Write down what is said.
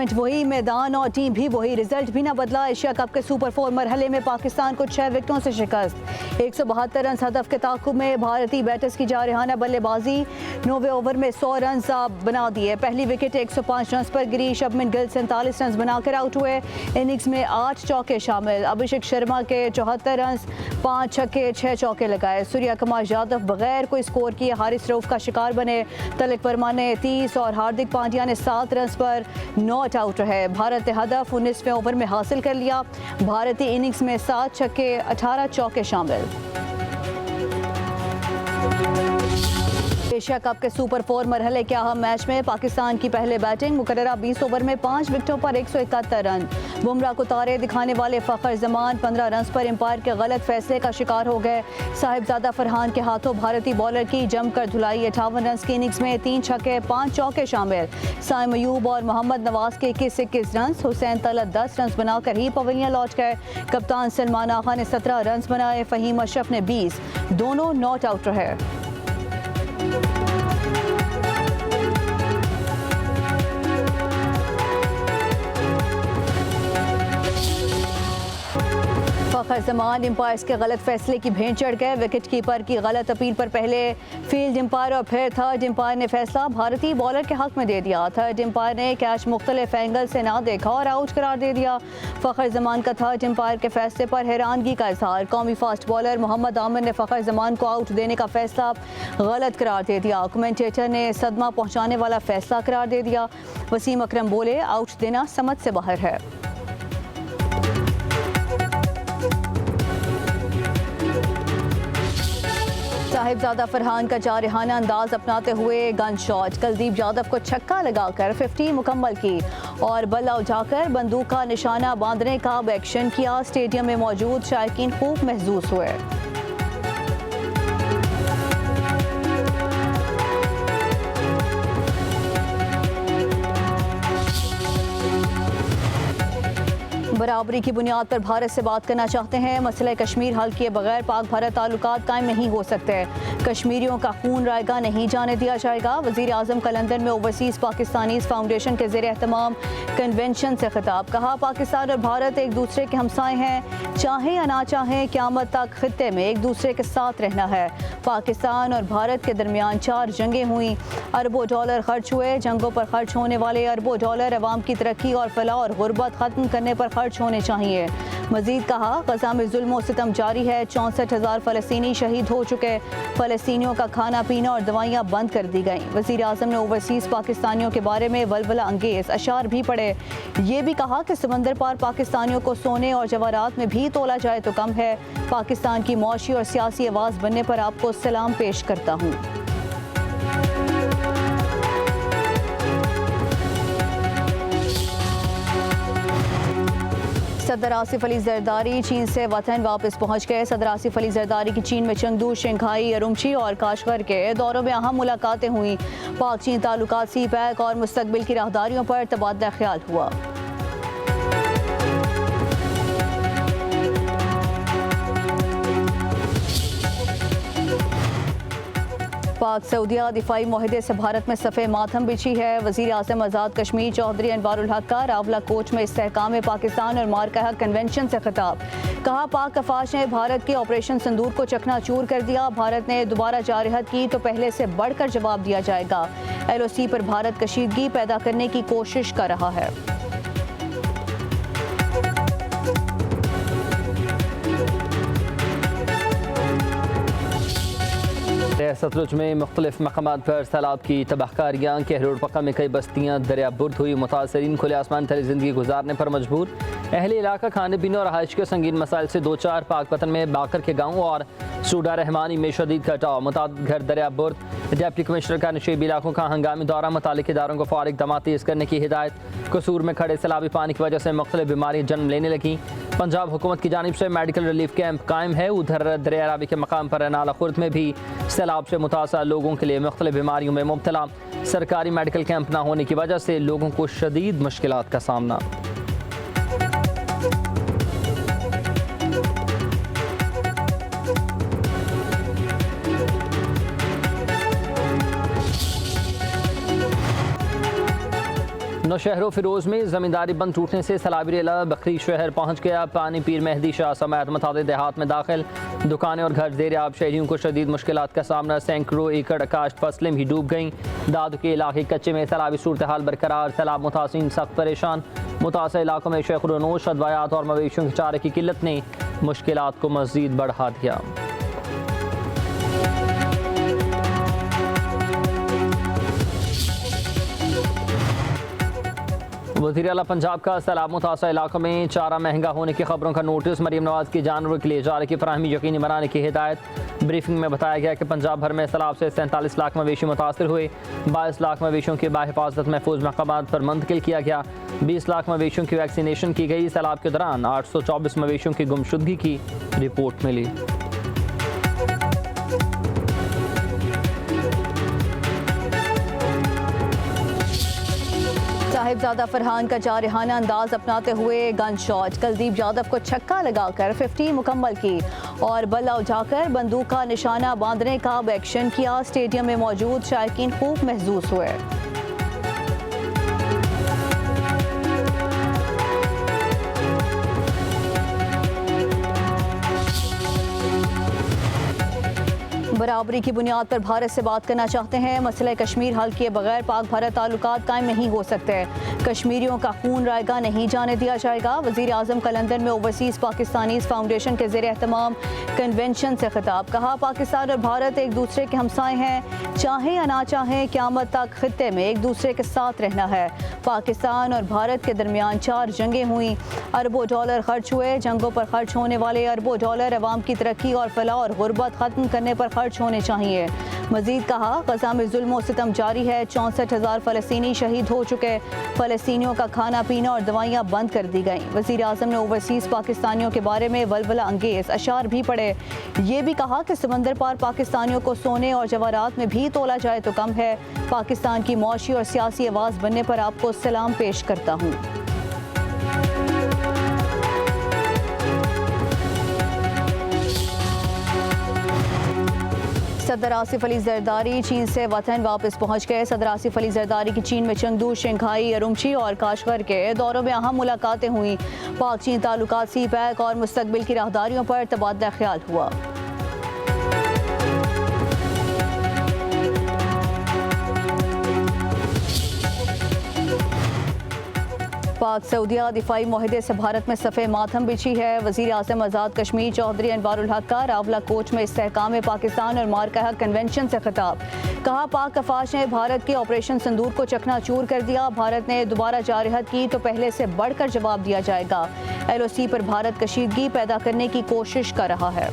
Tournament वही, मैदान और टीम भी वही, रिजल्ट भी ना बदला। एशिया कप के सुपर 4 मरहले में पाकिस्तान को 6 विकेटों से शिकस्त। 172 रन हदफ के ताकुब में भारतीय बैटर्स की जारहाना बल्लेबाजी। 9वें ओवर में 100 रन बना दिए। पहली विकेट 105 रन पर गिरी। शुभमन गिल 47 रन बनाकर आउट हुए। इनिंग्स में 8 चौके शामिल। अभिषेक शर्मा के 74 रन, 5 छक्के 6 चौके लगाए। सूर्या कुमार यादव बगैर कोई स्कोर किए हारिस रऊफ का शिकार बने। तिलक वर्मा ने 30 और हार्दिक पांड्या ने 7 रन पर नॉट आउट रहे। भारत ने हदफ 19वें ओवर में हासिल कर लिया। भारतीय इनिंग्स में 7 छक्के 18 चौके शामिल। एशिया कप के सुपर 4 मरहले के अहम मैच में पाकिस्तान की पहले बैटिंग। मुकर्ररा 20 ओवर में 5 विकेटों पर 171 रन। बुमराह को तारे दिखाने वाले फ़खर जमान 15 रन पर एम्पायर के गलत फैसले का शिकार हो गए। साहिबजादा फरहान के हाथों भारतीय बॉलर की जमकर धुलाई। 58 रन की इनिंग्स में 3 छक्के 5 चौके शामिल। साइम अयूब और मोहम्मद नवाज के 21 रन। हुसैन तलत 10 रन बनाकर ही पवेलियन लौट गए। कप्तान सलमान आगा ने 17 रन बनाए। फ़हीम अशरफ ने 20। दोनों नॉट आउट रहे। फ़खर जमान एम्पायर्स के गलत फैसले की भेंट चढ़ गए। विकेट कीपर की गलत अपील पर पहले फील्ड एम्पायर और फिर थर्ड एम्पायर ने फैसला भारतीय बॉलर के हक में दे दिया। थर्ड एम्पायर ने कैच मुख्तलिफ एंगल से ना देखा और आउट करार दे दिया। फ़खर जमान का थर्ड एम्पायर के फैसले पर हैरानगी का इजहार। कौमी फास्ट बॉलर मोहम्मद आमिर ने फ़खर जमान को आउट देने का फैसला गलत करार दे दिया। कमेंटेटर ने सदमा पहुँचाने वाला फैसला करार दे दिया। वसीम अकरम बोले, आउट देना समझ से बाहर है। साहिबजादा फरहान का जारहाना अंदाज अपनाते हुए गन शॉट। कुलदीप यादव को छक्का लगाकर 50 मुकम्मल की और बल्ला उठाकर बंदूक का निशाना बांधने का एक्शन किया। स्टेडियम में मौजूद शायकीन खूब महसूस हुए। बराबरी की बुनियाद पर भारत से बात करना चाहते हैं। मसला कश्मीर हल किए बगैर पाक भारत ताल्लुकात कायम नहीं हो सकते। कश्मीरियों का खून रायगा नहीं जाने दिया जाएगा। वज़ीर आज़म का लंदन में ओवरसीज़ पाकिस्तानीज़ फाउंडेशन के ज़ेर एहतमाम कन्वेंशन से खिताब। कहा, पाकिस्तान और भारत एक दूसरे के हमसाए हैं। चाहें या ना चाहें, क़यामत तक खित्ते में एक दूसरे के साथ रहना है। पाकिस्तान और भारत के दरमियान 4 जंगें हुई। अरबों डॉलर खर्च हुए। जंगों पर खर्च होने वाले अरबों डॉलर अवाम की तरक्की और फलाह और गुर्बत ख़त्म करने पर खर्च होने चाहिए। मजीद कहा, गजा में जुल्म और सितम जारी है। 64,000 फ़लस्तीनी शहीद हो चुके। फ़लस्तीनियों का खाना पीना और दवाइयाँ बंद कर दी गईं। वज़ीर आज़म ने ओवरसीज़ पाकिस्तानियों के बारे में वलवला अंगेज़ अशार भी पढ़े। ये भी कहा कि समंदर पार पाकिस्तानियों को सोने और जवाहरात में भी तोला जाए तो कम है। पाकिस्तान की मौशी और सियासी आवाज़ बनने पर आपको सलाम पेश करता हूँ। सदर आसिफ अली जरदारी चीन से वतन वापस पहुंच गए। सदर आसिफ अली जरदारी की चीन में चंगदू, शंघाई, अरुमची और काशगर के दौरों में अहम मुलाकातें हुई। पाक चीन ताल्लुकात सी पैक और मुस्तकबिल की राहदारियों पर तबादला ख्याल हुआ। पाक सऊदिया दिफाई मुआहदे से भारत में सफ़े मातम बिछी है। वज़ीर आज़म आज़ाद कश्मीर चौधरी अनवारुल हक का रावला कोच में इस्तेहकाम पाकिस्तान और मार्का हक कन्वेंशन से खिताब। कहा, पाक अफवाज ने भारत के ऑपरेशन सिंदूर को चकनाचूर कर दिया। भारत ने दोबारा जारहत की तो पहले से बढ़कर जवाब दिया जाएगा। LOC पर भारत कशीदगी पैदा करने की कोशिश कर रहा है। सतलुज में मुख्तलिफ मकामात पर सैलाब की तबाहकारियाँ। कहरोड़ पक्का में कई बस्तियाँ दरिया बुर्द हुई। मुतासरीन खुले आसमान तले ज़िंदगी गुजारने पर मजबूर। अहले इलाका खाने पीने और रहाइश के संगीन मसाइल से 2-4 पाकपतन में बाकर के गाँव और सूडा रहमानी में शदीद कटाव। मुताद घर दरिया बुर्द। डिप्टी कमिश्नर का नशीब इलाकों का हंगामी दौरा। मुतालिक इदारों को फौरी इक़दाम तेज़ करने की हिदायत। कसूर में खड़े सैलाबी पानी की वजह से मुख्तलिफ बीमारियाँ जन्म लेने लगी। पंजाब हुकूमत की जानिब से मेडिकल रिलीफ कैंप कायम है। उधर दरिया रावी के मकाम पर नाला खुर्द में भी सैलाब से मुतासर लोगों के लिए मुख्तलिफ बीमारियों में मुब्तला। सरकारी मेडिकल कैंप न होने की वजह से लोगों को शदीद मुश्किलात का सामना। नौशहर फिरोज में जमींदारी बंद टूटने से सैलाबी रेला बकरी शहर पहुंच गया। पानी पीर मेहदी शाह समेत मुतादिद देहात में दाखिल। दुकानें और घर ज़ेर आब, शहरियों को शदीद मुश्किलात का सामना। सैकड़ों एकड़ काश्त फसलें भी डूब गईं। दादू के इलाके कच्चे में सैलाबी सूरत हाल बरकरार। सैलाब मुतासिरीन सख्त परेशान। मुतासर इलाकों में शेखुरनोश, अदवायात और मवेशियों के चारे की किल्लत ने मुश्किलात को मज़ीद बढ़ा दिया। वज़ीर आला पंजाब का सैलाब मुतासर इलाकों में चारा महंगा होने की खबरों का नोटिस। मरीम नवाज की जानवरों के लिए चारे की फराहमी यकीनी बनाने की हिदायत। ब्रीफिंग में बताया गया कि पंजाब भर में सैलाब से 47 लाख मवेशी मुतासर हुए। 22 लाख मवेशियों के बाहिफाजत महफूज मकामात पर मुंतकिल किया गया। 20 लाख मवेशियों की वैक्सीनेशन की गई। सैलाब के दौरान 824 मवेशियों की गुमशुदगी की रिपोर्ट मिली। साहिबजादा फरहान का जारहाना अंदाज अपनाते हुए गन शॉट। कुलदीप यादव को छक्का लगाकर 50 मुकम्मल की और बल्ला उठाकर बंदूक का निशाना बांधने का एक्शन किया। स्टेडियम में मौजूद शायकीन खूब महसूस हुए। बराबरी की बुनियाद पर भारत से बात करना चाहते हैं। मसला कश्मीर हल किए बगैर पाक भारत ताल्लुकात कायम नहीं हो सकते। कश्मीरियों का खून रायगा नहीं जाने दिया जाएगा। वज़ीर आज़म का लंदन में ओवरसीज़ पाकिस्तानीज़ फाउंडेशन के ज़ेर एहतमाम कन्वेंशन से खिताब। कहा, पाकिस्तान और भारत एक दूसरे के हमसाए हैं। चाहें या ना चाहें, क़यामत तक खित्ते में एक दूसरे के साथ रहना है। पाकिस्तान और भारत के दरमियान 4 जंगें हुई, अरबों डॉलर खर्च हुए। जंगों पर खर्च होने वाले अरबों डॉलर अवाम की तरक्की और फलाह और गुर्बत ख़त्म करने पर खर्च होने चाहिए। मजीद कहा, गजा में जुल्म और सितम जारी है। 64,000 फ़लस्तीनी शहीद हो चुके। फ़लस्तीनियों का खाना पीना और दवाइयाँ बंद कर दी गईं। वज़ीर आज़म ने ओवरसीज़ पाकिस्तानियों के बारे में वलवला अंगेज़ अशार भी पढ़े। ये भी कहा कि समंदर पार पाकिस्तानियों को सोने और जवाहरात में भी तोला जाए तो कम है। पाकिस्तान की मौशी और सियासी आवाज़ बनने पर आपको सलाम पेश करता हूँ। सदर आसिफ अली जरदारी चीन से वतन वापस पहुंच गए। सदर आसिफ अली जरदारी की चीन में चंगदू, शंघाई, उरुमची और काशगर के दौरों में अहम मुलाकातें हुई। पाक चीन ताल्लुकात, सी पैक और मुस्तकबिल की राहदारियों पर तबादला ख्याल हुआ। पाक सऊदिया दिफाई मुआहदे से भारत में सफ़े मातम बिछी है। वज़ीर आज़म आज़ाद कश्मीर चौधरी अनवारुल हक का रावला कोच में इस्तेहकाम पाकिस्तान और मार्का हक कन्वेंशन से खिताब। कहा, पाक अफवाज ने भारत के ऑपरेशन सिंदूर को चकनाचूर कर दिया। भारत ने दोबारा जारहत की तो पहले से बढ़कर जवाब दिया जाएगा। LOC पर भारत कशीदगी पैदा करने की कोशिश कर रहा है।